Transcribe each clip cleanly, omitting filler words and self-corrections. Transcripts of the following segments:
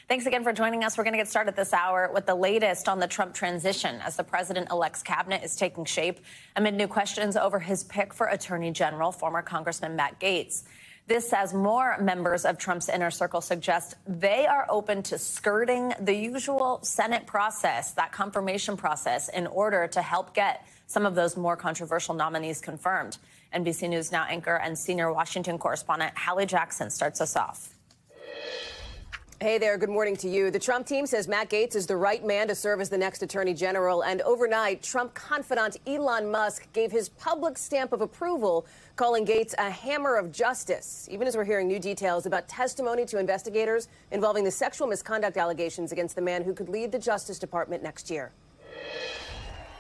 Thanks again for joining us. We're going to get started this hour with the latest on the Trump transition as the president-elect's cabinet is taking shape amid new questions over his pick for Attorney General, former Congressman Matt Gaetz. This as more members of Trump's inner circle suggest they are open to skirting the usual Senate process, that confirmation process, in order to help get some of those more controversial nominees confirmed. NBC News Now anchor and senior Washington correspondent Hallie Jackson starts us off. Hey there, good morning to you. The Trump team says Matt Gaetz is the right man to serve as the next attorney general. And overnight, Trump confidant Elon Musk gave his public stamp of approval, calling Gaetz a hammer of justice, even as we're hearing new details about testimony to investigators involving the sexual misconduct allegations against the man who could lead the Justice Department next year.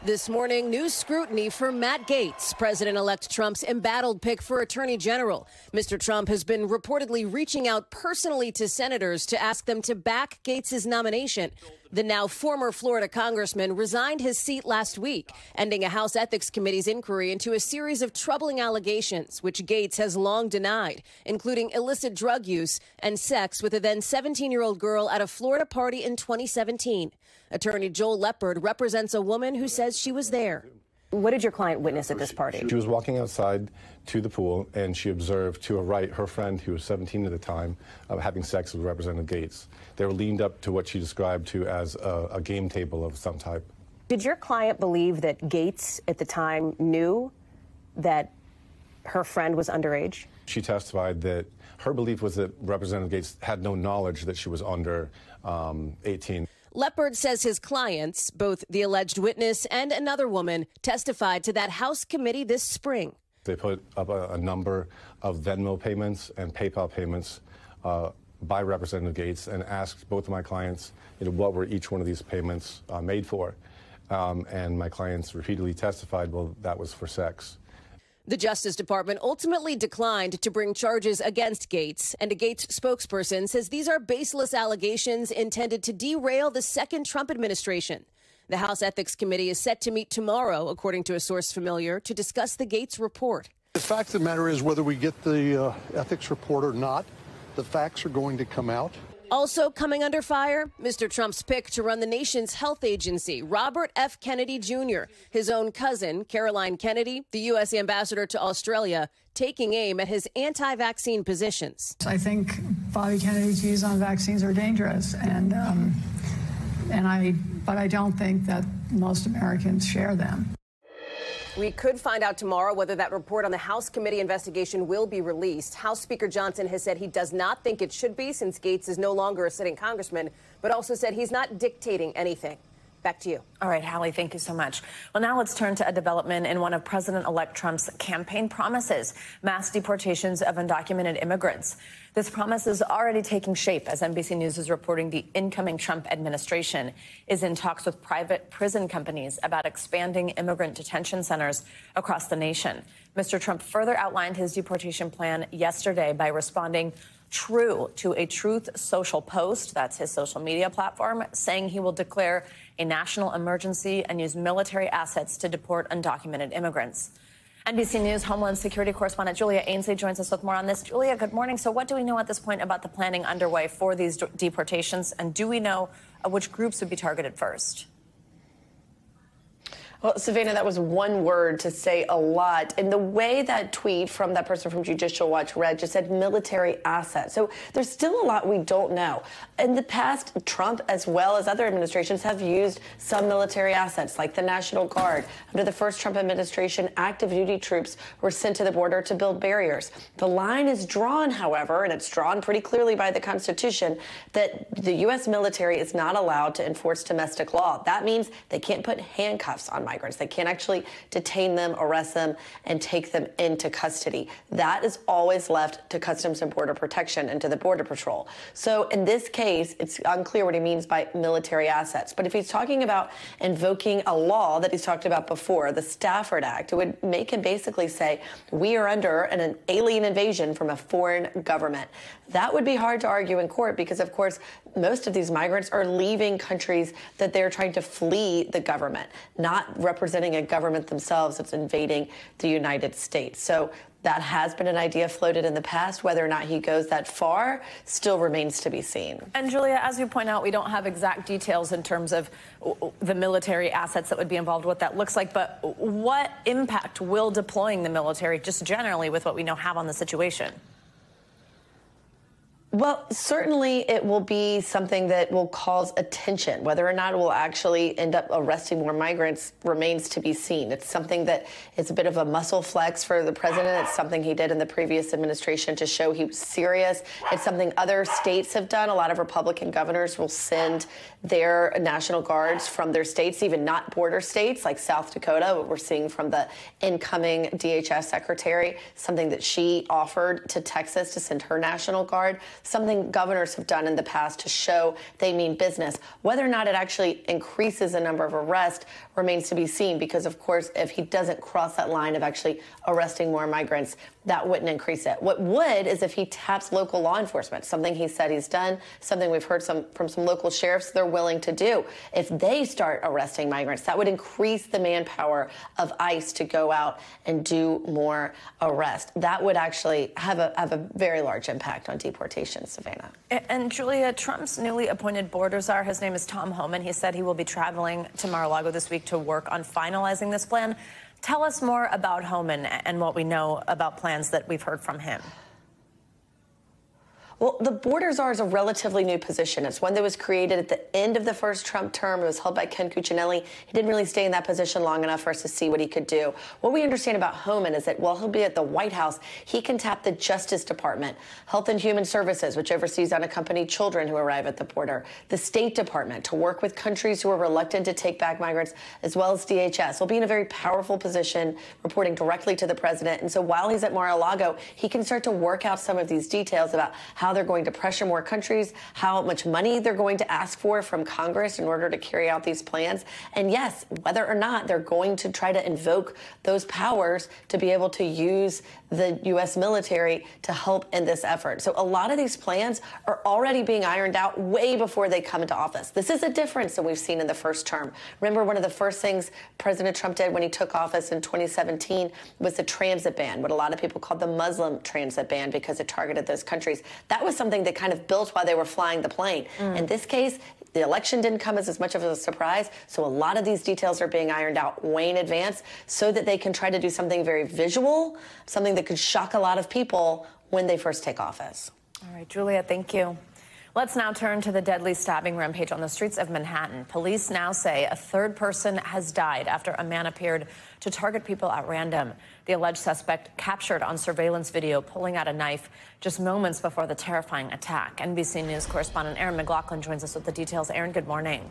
This morning, new scrutiny for Matt Gaetz, President-elect Trump's embattled pick for Attorney General. Mr. Trump has been reportedly reaching out personally to senators to ask them to back Gaetz' nomination. The now former Florida congressman resigned his seat last week, ending a House Ethics Committee's inquiry into a series of troubling allegations, which Gaetz has long denied, including illicit drug use and sex with a then 17-year-old girl at a Florida party in 2017. Attorney Joel Leppard represents a woman who says she was there. What did your client witness at this party? She was walking outside to the pool, and she observed to her right her friend, who was 17 at the time, having sex with Representative Gaetz. They were leaned up to what she described to as a game table of some type. Did your client believe that Gaetz at the time knew that her friend was underage? She testified that her belief was that Representative Gaetz had no knowledge that she was under 18. Leppard says his clients, both the alleged witness and another woman, testified to that House committee this spring. They put up a number of Venmo payments and PayPal payments by Representative Gaetz and asked both of my clients, what were each one of these payments made for. And my clients repeatedly testified, well, that was for sex. The Justice Department ultimately declined to bring charges against Gaetz, and a Gaetz spokesperson says these are baseless allegations intended to derail the second Trump administration. The House Ethics Committee is set to meet tomorrow, according to a source familiar, to discuss the Gaetz report. The fact of the matter is, whether we get the ethics report or not, the facts are going to come out. Also coming under fire, Mr. Trump's pick to run the nation's health agency, Robert F. Kennedy Jr., his own cousin, Caroline Kennedy, the U.S. ambassador to Australia, taking aim at his anti-vaccine positions. I think Bobby Kennedy's views on vaccines are dangerous, but I don't think that most Americans share them. We could find out tomorrow whether that report on the House committee investigation will be released. House Speaker Johnson has said he does not think it should be, since Gaetz is no longer a sitting congressman, but also said he's not dictating anything. Back to you. All right, Hallie, thank you so much. Well, now let's turn to a development in one of President-elect Trump's campaign promises, mass deportations of undocumented immigrants. This promise is already taking shape as NBC News is reporting the incoming Trump administration is in talks with private prison companies about expanding immigrant detention centers across the nation. Mr. Trump further outlined his deportation plan yesterday by responding true to a Truth Social post, that's his social media platform, saying he will declare a national emergency and use military assets to deport undocumented immigrants. NBC News Homeland Security correspondent Julia Ainsley joins us with more on this. Julia, good morning. So what do we know at this point about the planning underway for these deportations, and do we know which groups would be targeted first? Well, Savannah, that was one word to say a lot. And the way that tweet from that person from Judicial Watch read just said military assets. So there's still a lot we don't know. In the past, Trump, as well as other administrations, have used some military assets, like the National Guard. Under the first Trump administration, active duty troops were sent to the border to build barriers. The line is drawn, however, and it's drawn pretty clearly by the Constitution, that the U.S. military is not allowed to enforce domestic law. That means they can't put handcuffs on migrants. They can't actually detain them, arrest them, and take them into custody. That is always left to Customs and Border Protection and to the Border Patrol. So in this case, it's unclear what he means by military assets. But if he's talking about invoking a law that he's talked about before, the Stafford Act, it would make him basically say, we are under an alien invasion from a foreign government. That would be hard to argue in court because, of course, most of these migrants are leaving countries that they're trying to flee the government, not representing a government themselves that's invading the United States. So that has been an idea floated in the past. Whether or not he goes that far still remains to be seen. And Julia, as you point out, we don't have exact details in terms of the military assets that would be involved, what that looks like. But what impact will deploying the military, just generally with what we know, have on the situation? Well, certainly it will be something that will cause attention. Whether or not it will actually end up arresting more migrants remains to be seen. It's something that is a bit of a muscle flex for the president. It's something he did in the previous administration to show he was serious. It's something other states have done. A lot of Republican governors will send their National Guards from their states, even not border states like South Dakota, what we're seeing from the incoming DHS secretary, something that she offered to Texas to send her National Guard. Something governors have done in the past to show they mean business. Whether or not it actually increases the number of arrests remains to be seen, because, of course, if he doesn't cross that line of actually arresting more migrants, that wouldn't increase it. What would is if he taps local law enforcement, something he said he's done, something we've heard from some local sheriffs they're willing to do. If they start arresting migrants, that would increase the manpower of ICE to go out and do more arrests. That would actually have a very large impact on deportation, Savannah. And Julia, Trump's newly appointed border czar, his name is Tom Homan. He said he will be traveling to Mar-a-Lago this week to work on finalizing this plan. Tell us more about Homan and what we know about plans that we've heard from him. Well, the border czar is a relatively new position. It's one that was created at the end of the first Trump term. It was held by Ken Cuccinelli. He didn't really stay in that position long enough for us to see what he could do. What we understand about Homan is that while he'll be at the White House, he can tap the Justice Department, Health and Human Services, which oversees unaccompanied children who arrive at the border, the State Department to work with countries who are reluctant to take back migrants, as well as DHS. He'll be in a very powerful position, reporting directly to the president. And so while he's at Mar-a-Lago, he can start to work out some of these details about how they're going to pressure more countries, how much money they're going to ask for from Congress in order to carry out these plans. And yes, whether or not they're going to try to invoke those powers to be able to use the U.S. military to help in this effort. So a lot of these plans are already being ironed out way before they come into office. This is a difference than we've seen in the first term. Remember, one of the first things President Trump did when he took office in 2017 was the transit ban, what a lot of people called the Muslim transit ban because it targeted those countries. That was something they kind of built while they were flying the plane. In this case, the election didn't come as much of a surprise, so a lot of these details are being ironed out way in advance so that they can try to do something very visual, something that could shock a lot of people when they first take office. All right, Julia, thank you. Let's now turn to the deadly stabbing rampage on the streets of Manhattan. Police now say a third person has died after a man appeared to target people at random. The alleged suspect captured on surveillance video pulling out a knife just moments before the terrifying attack. NBC News correspondent Aaron McLaughlin joins us with the details. Aaron, good morning.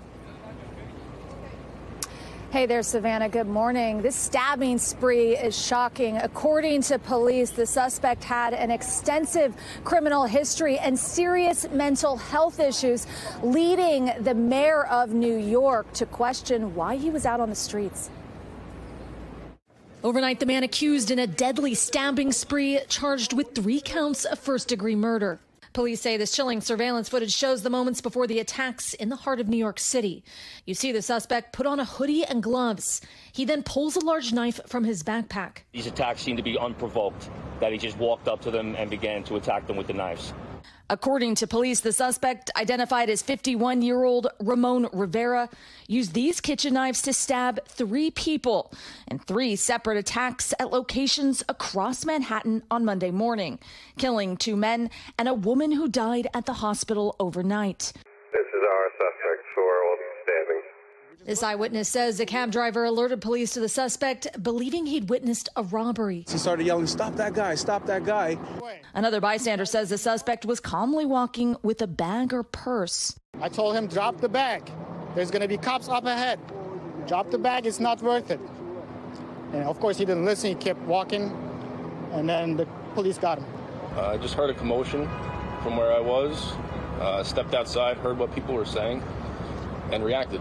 Hey there, Savannah. Good morning. This stabbing spree is shocking. According to police, the suspect had an extensive criminal history and serious mental health issues, leading the mayor of New York to question why he was out on the streets. Overnight, the man accused in a deadly stabbing spree charged with 3 counts of first-degree murder. Police say this chilling surveillance footage shows the moments before the attacks in the heart of New York City. You see the suspect put on a hoodie and gloves. He then pulls a large knife from his backpack. These attacks seem to be unprovoked, that he just walked up to them and began to attack them with the knives. According to police, the suspect, identified as 51-year-old Ramon Rivera, used these kitchen knives to stab 3 people in 3 separate attacks at locations across Manhattan on Monday morning, killing 2 men and a woman who died at the hospital overnight. This is our suspect for all stabbings. This eyewitness says a cab driver alerted police to the suspect, believing he'd witnessed a robbery. He started yelling, "Stop that guy, stop that guy." Another bystander says the suspect was calmly walking with a bag or purse. I told him, drop the bag. There's going to be cops up ahead. Drop the bag, it's not worth it. And of course, he didn't listen, he kept walking, and then the police got him. I just heard a commotion from where I was, stepped outside, heard what people were saying, and reacted.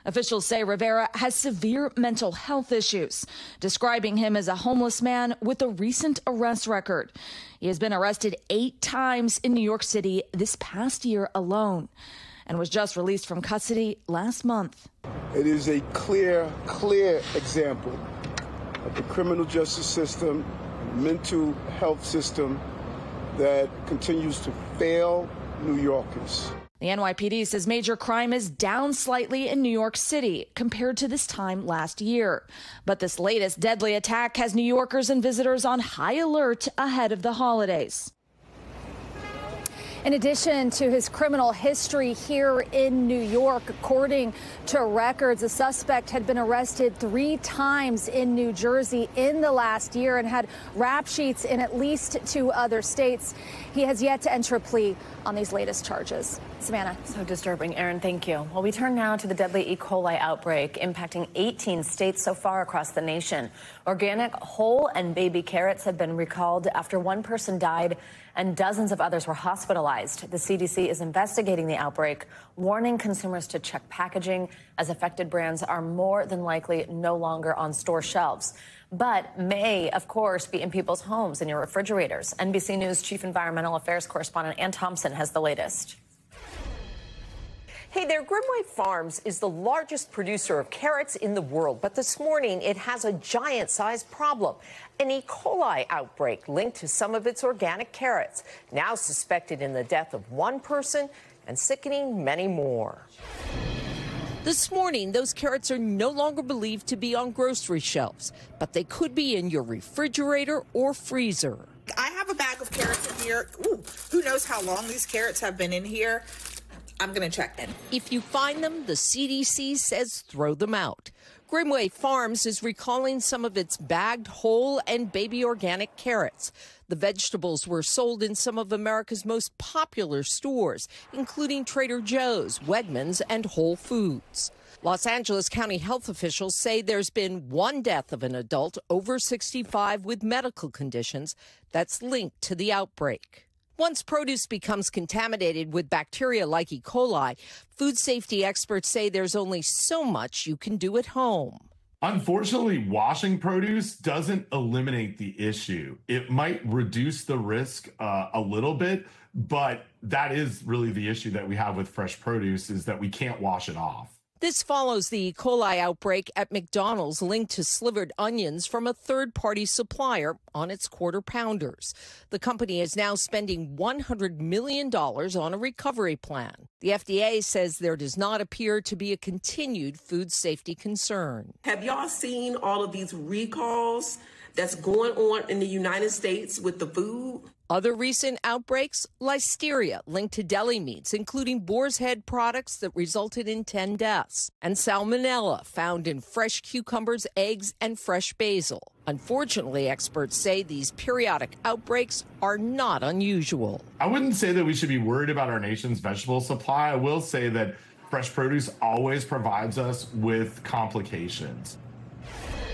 Officials say Rivera has severe mental health issues, describing him as a homeless man with a recent arrest record. He has been arrested 8 times in New York City this past year alone. and was just released from custody last month. It is a clear example of the criminal justice system, mental health system that continues to fail New Yorkers. The NYPD says major crime is down slightly in New York City compared to this time last year. But this latest deadly attack has New Yorkers and visitors on high alert ahead of the holidays. In addition to his criminal history here in New York, according to records, a suspect had been arrested 3 times in New Jersey in the last year and had rap sheets in at least 2 other states. He has yet to enter a plea on these latest charges. Savannah. So disturbing. Erin, thank you. Well, we turn now to the deadly E. coli outbreak impacting 18 states so far across the nation. Organic whole and baby carrots have been recalled after 1 person died and dozens of others were hospitalized. The CDC is investigating the outbreak, warning consumers to check packaging as affected brands are more than likely no longer on store shelves, but may, of course, be in people's homes and your refrigerators. NBC News Chief Environmental Affairs Correspondent Ann Thompson has the latest. Hey there, Grimway Farms is the largest producer of carrots in the world, but this morning it has a giant-sized problem. An E. coli outbreak linked to some of its organic carrots, now suspected in the death of 1 person and sickening many more. This morning, those carrots are no longer believed to be on grocery shelves, but they could be in your refrigerator or freezer. I have a bag of carrots in here. Ooh, who knows how long these carrots have been in here? I'm going to check in. If you find them, the CDC says throw them out. Grimway Farms is recalling some of its bagged whole and baby organic carrots. The vegetables were sold in some of America's most popular stores, including Trader Joe's, Wegmans, and Whole Foods. Los Angeles County health officials say there's been 1 death of an adult over 65 with medical conditions that's linked to the outbreak. Once produce becomes contaminated with bacteria like E. coli, food safety experts say there's only so much you can do at home. Unfortunately, washing produce doesn't eliminate the issue. It might reduce the risk a little bit, but that is really the issue that we have with fresh produce is that we can't wash it off. This follows the E. coli outbreak at McDonald's linked to slivered onions from a third-party supplier on its quarter pounders. The company is now spending $100 million on a recovery plan. The FDA says there does not appear to be a continued food safety concern. Have y'all seen all of these recalls that's going on in the United States with the food? Other recent outbreaks, listeria linked to deli meats, including boar's head products that resulted in 10 deaths, and salmonella found in fresh cucumbers, eggs, and fresh basil. Unfortunately, experts say these periodic outbreaks are not unusual. I wouldn't say that we should be worried about our nation's vegetable supply. I will say that fresh produce always provides us with complications.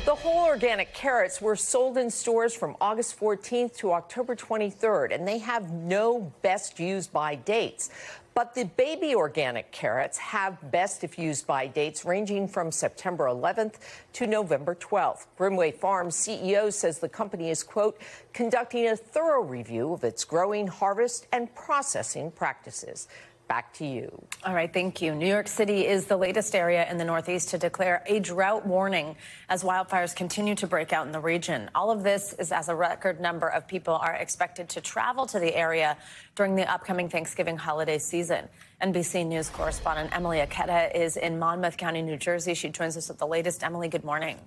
The whole organic carrots were sold in stores from August 14th to October 23rd, and they have no best used by dates. But the baby organic carrots have best if used by dates ranging from September 11th to November 12th. Grimway Farms CEO says the company is, quote, conducting a thorough review of its growing, harvest, and processing practices. Back to you. All right, thank you. New York City is the latest area in the Northeast to declare a drought warning as wildfires continue to break out in the region. All of this is as a record number of people are expected to travel to the area during the upcoming Thanksgiving holiday season. NBC News correspondent Emily Aketa is in Monmouth County, New Jersey. She joins us with the latest. Emily, good morning.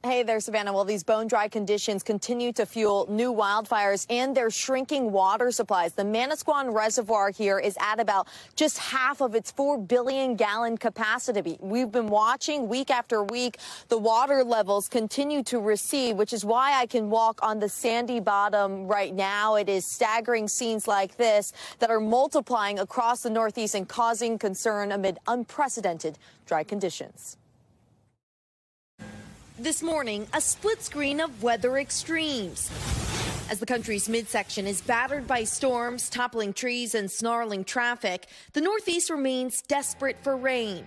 Hey there, Savannah. Well, these bone-dry conditions continue to fuel new wildfires and their shrinking water supplies. The Manasquan Reservoir here is at about just half of its 4 billion gallon capacity. We've been watching week after week. The water levels continue to recede, which is why I can walk on the sandy bottom right now. It is staggering scenes like this that are multiplying across the Northeast and causing concern amid unprecedented dry conditions. This morning, a split screen of weather extremes. As the country's midsection is battered by storms, toppling trees and snarling traffic, the Northeast remains desperate for rain.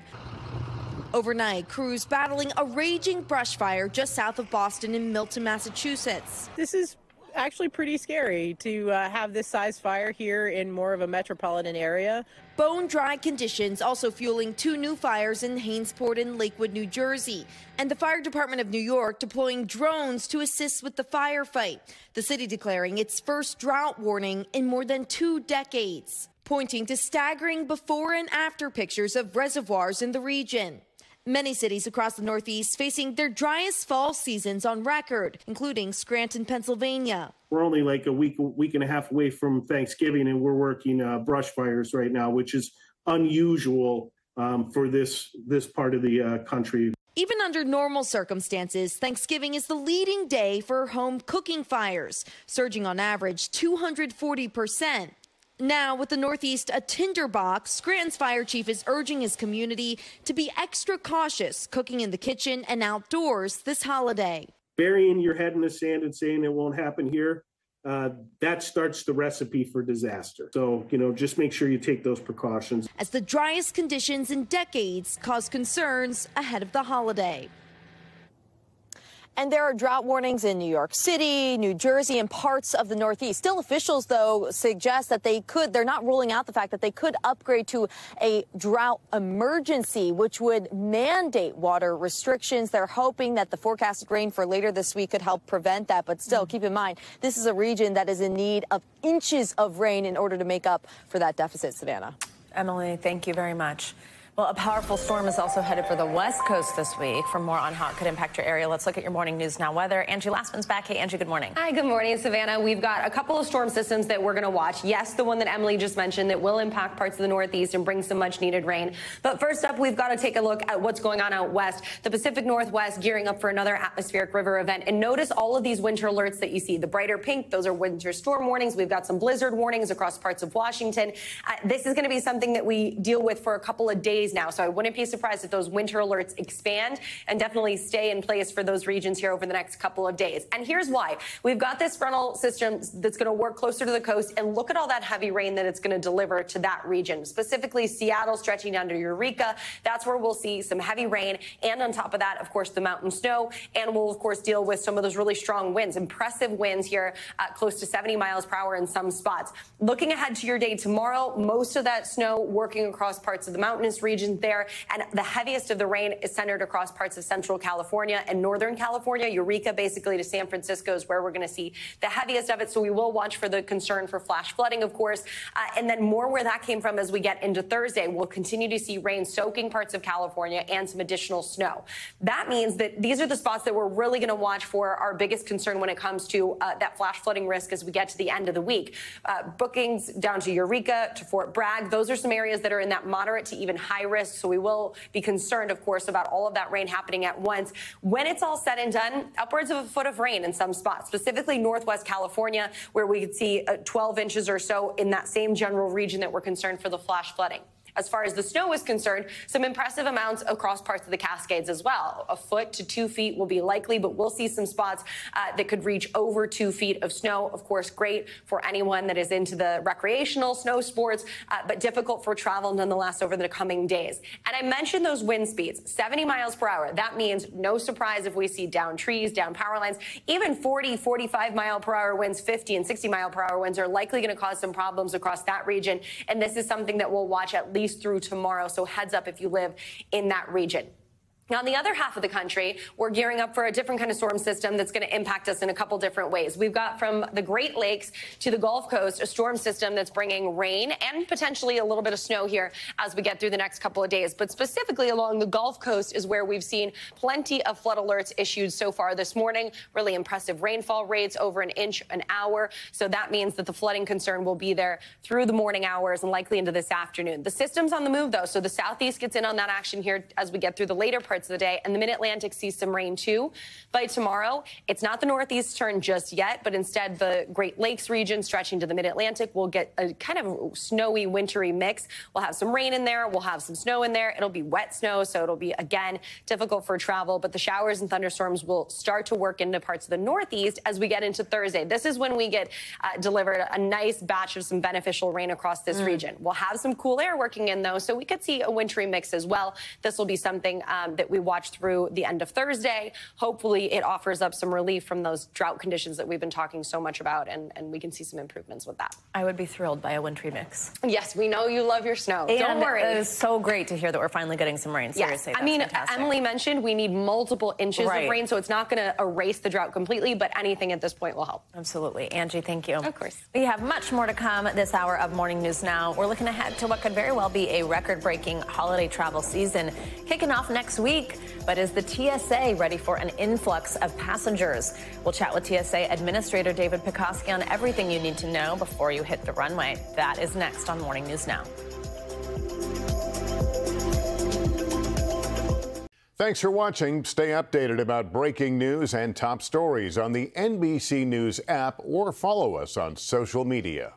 Overnight, crews battling a raging brush fire just south of Boston in Milton, Massachusetts. This is actually pretty scary to have this size fire here in more of a metropolitan area. Bone-dry conditions also fueling 2 new fires in Hainesport and Lakewood, New Jersey, and the Fire Department of New York deploying drones to assist with the firefight. The city declaring its first drought warning in more than 2 decades, pointing to staggering before and after pictures of reservoirs in the region. Many cities across the Northeast facing their driest fall seasons on record, including Scranton, Pennsylvania. We're only like a week and a half away from Thanksgiving, and we're working brush fires right now, which is unusual for this part of the country. Even under normal circumstances, Thanksgiving is the leading day for home cooking fires, surging on average 240%. Now, with the Northeast a tinderbox, Scranton's fire chief is urging his community to be extra cautious cooking in the kitchen and outdoors this holiday. Burying your head in the sand and saying it won't happen here, that starts the recipe for disaster. So, just make sure you take those precautions. As the driest conditions in decades cause concerns ahead of the holiday. And there are drought warnings in New York City, New Jersey, and parts of the Northeast. Still, officials, though, suggest that they're not ruling out the fact that they could upgrade to a drought emergency, which would mandate water restrictions. They're hoping that the forecasted rain for later this week could help prevent that. But still, keep in mind, this is a region that is in need of inches of rain in order to make up for that deficit, Savannah. Emily, thank you very much. Well, a powerful storm is also headed for the West Coast this week. For more on how it could impact your area, let's look at your morning news now weather. Angie Lastman's back. Hey, Angie, good morning. Hi, good morning, Savannah. We've got a couple of storm systems that we're going to watch. Yes, the one that Emily just mentioned that will impact parts of the Northeast and bring some much needed rain. But first up, we've got to take a look at what's going on out west. The Pacific Northwest gearing up for another atmospheric river event. And notice all of these winter alerts that you see. The brighter pink, those are winter storm warnings. We've got some blizzard warnings across parts of Washington. This is going to be something that we deal with for a couple of days now. So I wouldn't be surprised if those winter alerts expand and definitely stay in place for those regions here over the next couple of days. And here's why. We've got this frontal system that's going to work closer to the coast, and look at all that heavy rain that it's going to deliver to that region, specifically Seattle stretching down to Eureka. That's where we'll see some heavy rain. And on top of that, of course, the mountain snow. And we'll, of course, deal with some of those really strong winds, impressive winds here, close to 70 miles per hour in some spots. Looking ahead to your day tomorrow, most of that snow working across parts of the mountainous region there. And the heaviest of the rain is centered across parts of Central California and Northern California. Eureka, basically to San Francisco, is where we're going to see the heaviest of it. So we will watch for the concern for flash flooding, of course. And then more where that came from as we get into Thursday. We'll continue to see rain soaking parts of California and some additional snow. That means that these are the spots that we're really going to watch for our biggest concern when it comes to that flash flooding risk as we get to the end of the week. Bookings down to Eureka, to Fort Bragg. Those are some areas that are in that moderate to even high risk. So we will be concerned, of course, about all of that rain happening at once. When it's all said and done, upwards of a foot of rain in some spots, specifically Northwest California, where we could see 12 inches or so in that same general region that we're concerned for the flash flooding. As far as the snow is concerned, some impressive amounts across parts of the Cascades as well. A foot to 2 feet will be likely, but we'll see some spots that could reach over 2 feet of snow. Of course, great for anyone that is into the recreational snow sports, but difficult for travel nonetheless over the coming days. And I mentioned those wind speeds, 70 miles per hour. That means no surprise if we see down trees, down power lines, even 40, 45 mile per hour winds, 50 and 60 mile per hour winds are likely going to cause some problems across that region. And this is something that we'll watch at least through tomorrow. So heads up if you live in that region. Now, on the other half of the country, we're gearing up for a different kind of storm system that's going to impact us in a couple different ways. We've got from the Great Lakes to the Gulf Coast a storm system that's bringing rain and potentially a little bit of snow here as we get through the next couple of days. But specifically along the Gulf Coast is where we've seen plenty of flood alerts issued so far this morning. Really impressive rainfall rates, over an inch an hour. So that means that the flooding concern will be there through the morning hours and likely into this afternoon. The system's on the move, though, so the southeast gets in on that action here as we get through the later parts of the day, and the mid-Atlantic sees some rain too. By tomorrow, it's not the northeast turn just yet, but instead the Great Lakes region stretching to the mid-Atlantic will get a kind of snowy, wintry mix. We'll have some rain in there. We'll have some snow in there. It'll be wet snow, so it'll be, again, difficult for travel, but the showers and thunderstorms will start to work into parts of the northeast as we get into Thursday. This is when we get delivered a nice batch of some beneficial rain across this region. We'll have some cool air working in, though, so we could see a wintry mix as well. This will be something that that we watch through the end of Thursday. Hopefully it offers up some relief from those drought conditions that we've been talking so much about, and we can see some improvements with that. I would be thrilled by a wintry mix. Yes, we know you love your snow. And don't worry. It is so great to hear that we're finally getting some rain. Seriously, yes. I mean, fantastic. Emily mentioned we need multiple inches of rain, so it's not going to erase the drought completely, but anything at this point will help. Absolutely. Angie, thank you. Of course. We have much more to come this hour of Morning News Now. We're looking ahead to what could very well be a record-breaking holiday travel season kicking off next week. But is the TSA ready for an influx of passengers? We'll chat with TSA Administrator David Pekoski on everything you need to know before you hit the runway. That is next on Morning News Now. Thanks for watching. Stay updated about breaking news and top stories on the NBC News app or follow us on social media.